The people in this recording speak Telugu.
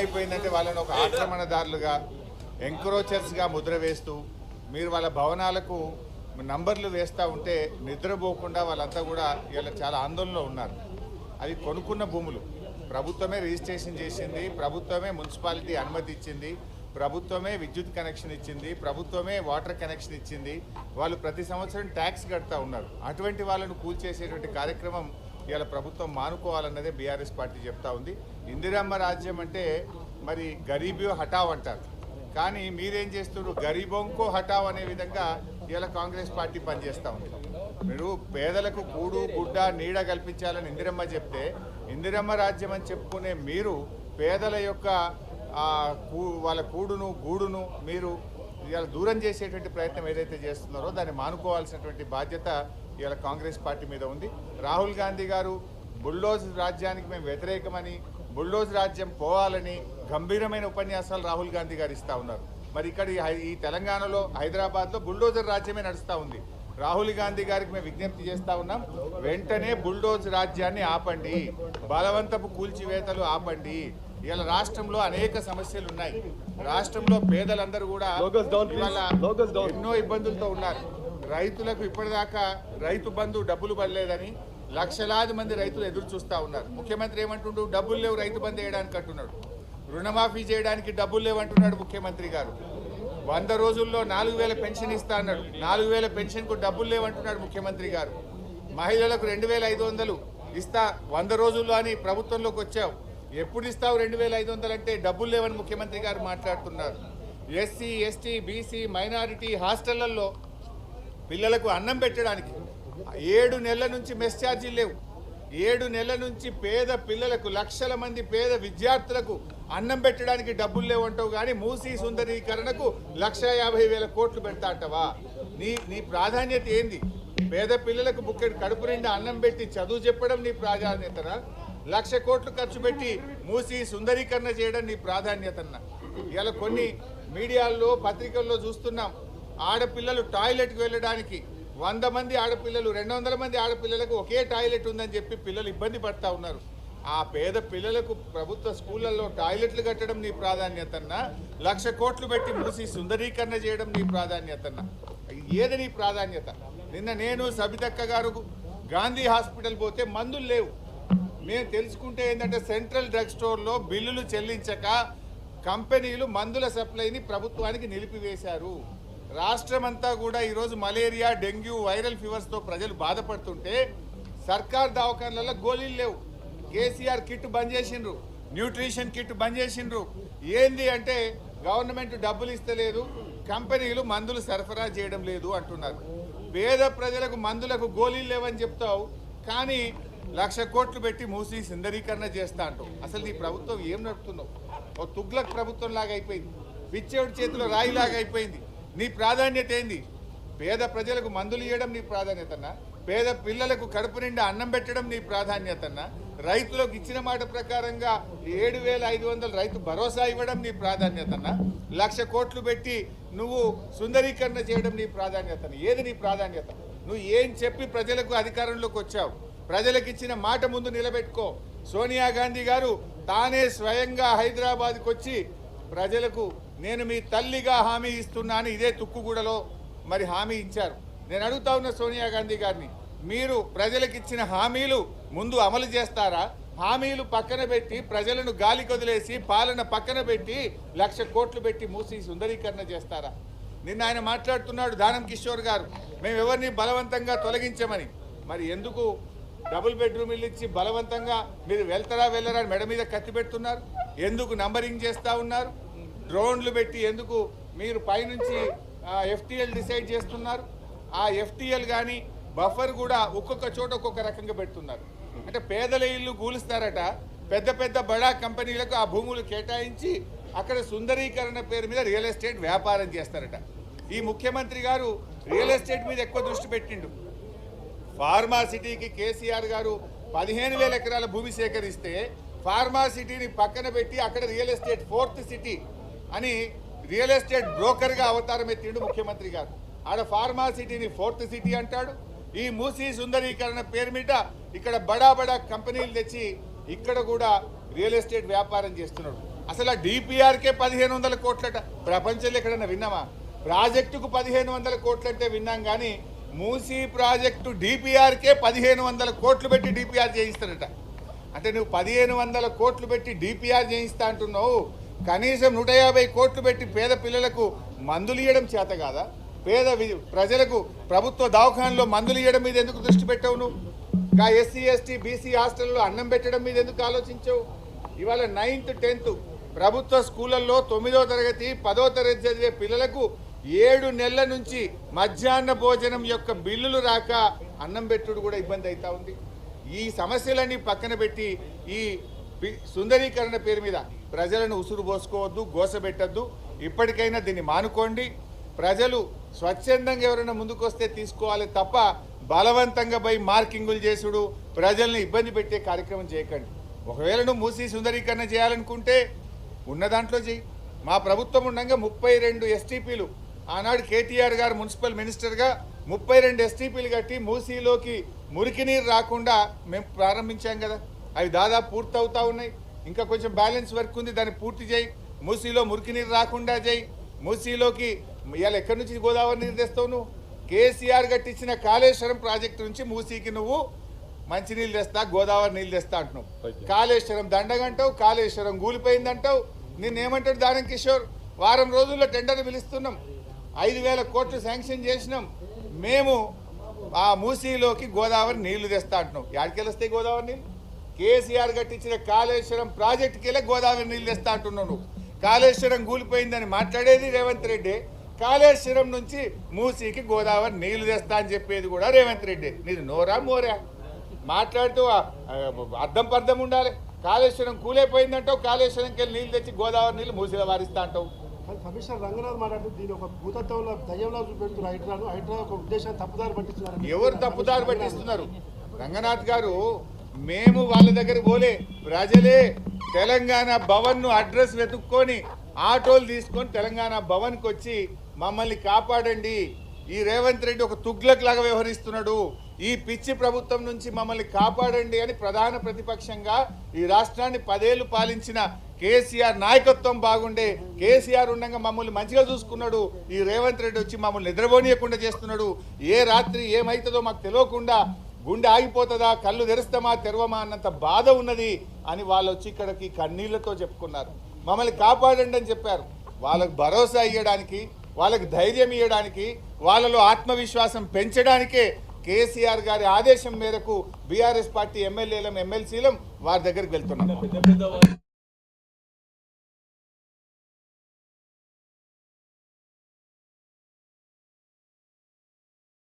ఏమైపోయిందంటే వాళ్ళని ఒక ఆక్రమణదారులుగా ఎంక్రోచర్స్గా ముద్ర వేస్తూ మీరు వాళ్ళ భవనాలకు నంబర్లు వేస్తూ ఉంటే నిద్రపోకుండా వాళ్ళంతా కూడా ఇలా చాలా ఆందోళనలో ఉన్నారు. అవి కొనుక్కున్న భూములు ప్రభుత్వమే రిజిస్ట్రేషన్ చేసింది, ప్రభుత్వమే మున్సిపాలిటీ అనుమతి ఇచ్చింది, ప్రభుత్వమే విద్యుత్ కనెక్షన్ ఇచ్చింది, ప్రభుత్వమే వాటర్ కనెక్షన్ ఇచ్చింది. వాళ్ళు ప్రతి సంవత్సరం ట్యాక్స్ కడతా ఉన్నారు. అటువంటి వాళ్ళను కూల్చేసేటువంటి కార్యక్రమం ఇవాళ ప్రభుత్వం మానుకోవాలన్నదే బీఆర్ఎస్ పార్టీ చెప్తా ఉంది. ఇందిరమ్మ రాజ్యం అంటే మరి గరీబీ హఠావ్ అంటారు, కానీ మీరేం చేస్తున్నారు? గరీబోంకో హఠావ్ అనే విధంగా ఇవాళ కాంగ్రెస్ పార్టీ పనిచేస్తూ ఉంది. మీరు పేదలకు కూడు గుడ్డ నీడ కల్పించాలని ఇందిరమ్మ చెప్తే, ఇందిరమ్మ రాజ్యం అని చెప్పుకునే మీరు పేదల యొక్క వాళ్ళ కూడును గూడును మీరు ఇవాళ దూరం చేసేటువంటి ప్రయత్నం ఏదైతే చేస్తున్నారో దాన్ని మానుకోవాల్సినటువంటి బాధ్యత ఇవాళ కాంగ్రెస్ పార్టీ మీద ఉంది. రాహుల్ గాంధీ గారు బుల్డోజ్ రాజ్యానికి మేము వ్యతిరేకమని, బుల్డోజ్ రాజ్యం పోవాలని గంభీరమైన ఉపన్యాసాలు రాహుల్ గాంధీ గారు ఇస్తూ ఉన్నారు. మరి ఇక్కడ ఈ తెలంగాణలో హైదరాబాద్లో బుల్డోజర్ రాజ్యమే నడుస్తూ ఉంది. రాహుల్ గాంధీ గారికి మేము విజ్ఞప్తి చేస్తూ ఉన్నాం, వెంటనే బుల్డోజ్ రాజ్యాన్ని ఆపండి, బలవంతపు కూల్చివేతలు ఆపండి. ఇలా రాష్ట్రంలో అనేక సమస్యలు ఉన్నాయి. రాష్ట్రంలో పేదలందరూ కూడా ఎన్నో ఇబ్బందులతో ఉన్నారు. రైతులకు ఇప్పటిదాకా రైతు బంధు డబ్బులు పడలేదని లక్షలాది మంది రైతులు ఎదురు చూస్తూ ఉన్నారు. ముఖ్యమంత్రి ఏమంటుండు? డబ్బులు లేవు రైతు బంధు వేయడానికి అంటున్నాడు. రుణమాఫీ చేయడానికి డబ్బులు లేవంటున్నాడు ముఖ్యమంత్రి గారు. 100 రోజుల్లో 4000 పెన్షన్ ఇస్తా అన్నాడు. 4000 పెన్షన్కు డబ్బులు లేవంటున్నాడు ముఖ్యమంత్రి గారు. మహిళలకు 2500 ఇస్తా 100 రోజుల్లో అని ప్రభుత్వంలోకి వచ్చావు. ఎప్పుడు ఇస్తావు 2500 అంటే డబ్బులు లేవని ముఖ్యమంత్రి గారు మాట్లాడుతున్నారు. ఎస్సీ ఎస్టీ బీసీ మైనారిటీ హాస్టళ్లలో పిల్లలకు అన్నం పెట్టడానికి 7 నెలల నుంచి మెస్ ఛార్జీలు లేవు. 7 నెలల నుంచి పేద పిల్లలకు లక్షల మంది పేద విద్యార్థులకు అన్నం పెట్టడానికి డబ్బులు లేవంటావు, కానీ మూసీ సుందరీకరణకు 1,50,000 కోట్లు పెడతా అంటవా? నీ ప్రాధాన్యత ఏంది? పేద పిల్లలకు బుక్కెడు కడుపు నిండా అన్నం పెట్టి చదువు చెప్పడం నీ ప్రాధాన్యతనా? 1,00,000 కోట్లు ఖర్చు పెట్టి మూసీ సుందరీకరణ చేయడం నీ ప్రాధాన్యతన్నా? ఇలా కొన్ని మీడియాల్లో పత్రికల్లో చూస్తున్నాం, ఆడపిల్లలు టాయిలెట్కి వెళ్ళడానికి 100 మంది ఆడపిల్లలు 200 మంది ఆడపిల్లలకు ఒకే టాయిలెట్ ఉందని చెప్పి పిల్లలు ఇబ్బంది పడతా ఉన్నారు. ఆ పేద పిల్లలకు ప్రభుత్వ స్కూళ్ళల్లో టాయిలెట్లు కట్టడం నీ ప్రాధాన్యతన్నా? 1,00,000 కోట్లు పెట్టి మూసి సుందరీకరణ చేయడం నీ ప్రాధాన్యతన్నా? ఏది నీ ప్రాధాన్యత? నిన్న నేను సబితక్క గారు గాంధీ హాస్పిటల్ పోతే మందులు లేవు. మేము తెలుసుకుంటే ఏంటంటే సెంట్రల్ డ్రగ్ స్టోర్లో బిల్లులు చెల్లించక కంపెనీలు మందుల సప్లైని ప్రభుత్వానికి నిలిపివేశారు. రాష్ట్రమంతా కూడా ఈరోజు మలేరియా డెంగ్యూ వైరల్ ఫీవర్స్తో ప్రజలు బాధపడుతుంటే సర్కార్ దవాఖానాలలో గోళీలు లేవు. కేసీఆర్ కిట్ బంద్ చేసిండ్రు, న్యూట్రిషన్ కిట్ బంద్ చేసిండ్రు. ఏంది అంటే గవర్నమెంట్ డబ్బులు ఇస్తలేదు, కంపెనీలు మందులు సరఫరా చేయడం లేదు అంటున్నారు. పేద ప్రజలకు మందులకు గోళీలు లేవని చెప్తావు, కానీ 1,00,000 కోట్లు పెట్టి మూసి సుందరీకరణ చేస్తా అంటావు. అసలు నీ ప్రభుత్వం ఏం నడుపుతున్నావు? ఓ తుగ్లక్ ప్రభుత్వం లాగా అయిపోయింది, పిచ్చేవుడి చేతిలో రాయిలాగా అయిపోయింది. నీ ప్రాధాన్యత ఏంది? పేద ప్రజలకు మందులు ఇవ్వడం నీ ప్రాధాన్యతన్నా? పేద పిల్లలకు కడుపు నిండా అన్నం పెట్టడం నీ ప్రాధాన్యతన్నా? రైతులకు ఇచ్చిన మాట ప్రకారంగా 7,500 రైతు భరోసా ఇవ్వడం నీ ప్రాధాన్యతన్నా? 1,00,000 కోట్లు పెట్టి నువ్వు సుందరీకరణ చేయడం నీ ప్రాధాన్యతన్నా? ఏది నీ ప్రాధాన్యత? నువ్వు ఏం చెప్పి ప్రజలకు అధికారంలోకి వచ్చావు? ప్రజలకు ఇచ్చిన మాట ముందు నిలబెట్టుకో. సోనియా గాంధీ గారు తానే స్వయంగా హైదరాబాద్కి వచ్చి ప్రజలకు నేను మీ తల్లిగా హామీ ఇస్తున్నాను ఇదే తుక్కుగూడలో మరి హామీ ఇచ్చారు. నేను అడుగుతా ఉన్న సోనియా గాంధీ గారిని, మీరు ప్రజలకు ఇచ్చిన హామీలు ముందు అమలు చేస్తారా? హామీలు పక్కన పెట్టి ప్రజలను గాలి కొదిలేసి పాలన పక్కన పెట్టి 1,00,000 కోట్లు పెట్టి మూసి సుందరీకరణ చేస్తారా? నిన్న ఆయన మాట్లాడుతున్నాడు దానం కిషోర్ గారు, మేము ఎవరిని బలవంతంగా తొలగించమని. మరి ఎందుకు డబుల్ బెడ్రూమ్ ఇల్లు ఇచ్చి బలవంతంగా మీరు వెళ్తారా వెళ్ళరా మెడ మీద కత్తి పెడుతున్నారు? ఎందుకు నంబరింగ్ చేస్తూ ఉన్నారు? డ్రోన్లు పెట్టి ఎందుకు మీరు పైనుంచి ఎఫ్టీఎల్ డిసైడ్ చేస్తున్నారు? ఆ ఎఫ్టీఎల్ కానీ బఫర్ కూడా ఒక్కొక్క చోట ఒక్కొక్క రకంగా పెడుతున్నారు. అంటే పేదల ఇల్లు కూలుస్తారట, పెద్ద పెద్ద బడా కంపెనీలకు ఆ భూములు కేటాయించి అక్కడ సుందరీకరణ పేరు మీద రియల్ ఎస్టేట్ వ్యాపారం చేస్తారట. ఈ ముఖ్యమంత్రి గారు రియల్ ఎస్టేట్ మీద ఎక్కువ దృష్టి పెట్టిండు. ఫార్మా సిటీకి కేసీఆర్ గారు 15,000 ఎకరాల భూమి సేకరిస్తే ఫార్మా సిటీని పక్కన పెట్టి అక్కడ రియల్ ఎస్టేట్ 4th సిటీ అని రియల్ ఎస్టేట్ బ్రోకర్గా అవతారం ఎత్తిండు ముఖ్యమంత్రి గారు. ఆడ ఫార్మా సిటీని 4th సిటీ అంటాడు. ఈ మూసీ సుందరీకరణ పేరు మీద ఇక్కడ బడా బడా కంపెనీలు తెచ్చి ఇక్కడ కూడా రియల్ ఎస్టేట్ వ్యాపారం చేస్తున్నాడు. అసలు ఆ డిపిఆర్కే 1500 కోట్లట. ప్రపంచంలో ఎక్కడన్నా విన్నామా? ప్రాజెక్టుకు 1500 కోట్లు అంటే విన్నాం, కానీ మూసీ ప్రాజెక్టు డిపిఆర్కే 1500 కోట్లు పెట్టి డిపిఆర్ చేయిస్తారట. అంటే నువ్వు 1500 కోట్లు పెట్టి డిపిఆర్ చేయిస్తా అంటున్నావు, కనీసం 150 కోట్లు పెట్టి పేద పిల్లలకు మందులు ఇవ్వడం చేత కాదా? పేద ప్రజలకు ప్రభుత్వ దవాఖానలో మందులు ఇవ్వడం మీద ఎందుకు దృష్టి పెట్టావు నువ్వు? ఎస్సీ ఎస్టీ బీసీ హాస్టల్లో అన్నం పెట్టడం మీద ఎందుకు ఆలోచించావు? ఇవాళ 9th 10th ప్రభుత్వ స్కూళ్ళల్లో 9వ తరగతి 10వ తరగతి చదివే పిల్లలకు 7 నెలల నుంచి మధ్యాహ్న భోజనం యొక్క బిల్లులు రాక అన్నం పెట్టుడు కూడా ఇబ్బంది అవుతా ఉంది. ఈ సమస్యలన్నీ పక్కన పెట్టి ఈ సుందరీకరణ పేరు మీద ప్రజలను ఉసురు పోసుకోవద్దు, గోసబెట్టద్దు. ఇప్పటికైనా దీన్ని మానుకోండి. ప్రజలు స్వచ్ఛందంగా ఎవరైనా ముందుకొస్తే తీసుకోవాలి తప్ప బలవంతంగా పోయి మార్కింగులు చేసుడు, ప్రజల్ని ఇబ్బంది పెట్టే కార్యక్రమం చేయకండి. ఒకవేళ నువ్వు మూసీ సుందరీకరణ చేయాలనుకుంటే ఉన్న దాంట్లో చేయి. మా ప్రభుత్వం ఉండగా 32 ఎస్టీపీలు, ఆనాడు కేటీఆర్ గారు మున్సిపల్ మినిస్టర్గా 32 ఎస్టీపీలు కట్టి మూసీలోకి మురికి నీరు రాకుండా మేము ప్రారంభించాం కదా. అవి దాదాపు పూర్తవుతా ఉన్నాయి. ఇంకా కొంచెం బ్యాలెన్స్ వర్క్ ఉంది, దాన్ని పూర్తి చేయి. మూసీలో మురికి నీరు రాకుండా చేయి. మూసీలోకి ఇవాళ ఎక్కడి నుంచి గోదావరి నీరు తెస్తావు నువ్వు? కేసీఆర్ కట్టించిన కాళేశ్వరం ప్రాజెక్టు నుంచి మూసీకి నువ్వు మంచినీళ్ళు తెస్తా, గోదావరి నీళ్ళు తెస్తా అంటున్నావు. కాళేశ్వరం దండగంటావు, కాళేశ్వరం కూలిపోయిందంటావు. నిన్నేమంటాడు దానం కిషోర్? వారం రోజుల్లో టెండర్ పిలుస్తున్నాం, 5000 కోట్లు శాంక్షన్ చేసినాం, మేము ఆ మూసీలోకి గోదావరి నీళ్లు తెస్తా అంటున్నాం. ఎక్కడికి వస్తాయి గోదావరి నీళ్ళు? కేసీఆర్ కట్టించిన కాళేశ్వరం ప్రాజెక్టుకి వెళ్ళి గోదావరి నీళ్ళు తెస్తా అంటున్నావు నువ్వు. కాళేశ్వరం కూలిపోయిందని మాట్లాడేది రేవంత్ రెడ్డి, కాళేశ్వరం నుంచి మూసీకి గోదావరి నీళ్లు తెస్తా అని చెప్పేది కూడా రేవంత్ రెడ్డి. నీది నోరా మోరా? మాట్లాడుతూ అర్థం పర్థం ఉండాలి. కాళేశ్వరం కూలైపోయిందంటావు, కాళేశ్వరంకి వెళ్ళి నీళ్ళు తెచ్చి గోదావరి నీళ్ళు మూసీలో వారిస్తా అంటావు. కమిషనర్ రంగనాథ్ మాట్లాడుతూ దీని ఒక భూతత్వంలో దయ్యంలో చూపెడుతున్నారు. హైడ్రా ఒక ఉద్దేశాన్ని తప్పుదారి పట్టిస్తున్నారు. ఎవరు తప్పుదారి పట్టిస్తున్నారు? రంగనాథ్ గారు, మేము వాళ్ళ దగ్గర పోలే, ప్రజలే తెలంగాణ భవన్ను అడ్రస్ వెతుక్కొని ఆటోలు తీసుకొని తెలంగాణ భవన్కి వచ్చి మమ్మల్ని కాపాడండి, ఈ రేవంత్ రెడ్డి ఒక తుగ్లక్ లాగా వ్యవహరిస్తున్నాడు, ఈ పిచ్చి ప్రభుత్వం నుంచి మమ్మల్ని కాపాడండి అని ప్రధాన ప్రతిపక్షంగా ఈ రాష్ట్రాన్ని 10 ఏళ్లు పాలించిన కేసీఆర్ నాయకత్వం బాగుండే, కేసీఆర్ ఉండగా మమ్మల్ని మంచిగా చూసుకున్నాడు, ఈ రేవంత్ రెడ్డి వచ్చి మమ్మల్ని నిద్రపోనీయకుండా చేస్తున్నాడు, ఏ రాత్రి ఏమవుతుందో మాకు తెలియకుండా గుండె ఆగిపోతుందా, కళ్ళు తెరుస్తామా తెరవమా అన్నంత బాధ ఉన్నది అని వాళ్ళు వచ్చి ఇక్కడికి కన్నీళ్లతో చెప్పుకున్నారు. మమ్మల్ని కాపాడండి అని చెప్పారు. వాళ్ళకు భరోసా ఇవ్వడానికి, వాళ్ళకి ధైర్యం ఇవ్వడానికి, వాళ్ళలో ఆత్మవిశ్వాసం పెంచడానికే కేసీఆర్ గారి ఆదేశం మేరకు బీఆర్ఎస్ పార్టీ ఎమ్మెల్యేలం ఎమ్మెల్సీలం వారి దగ్గరికి వెళ్తున్నాం.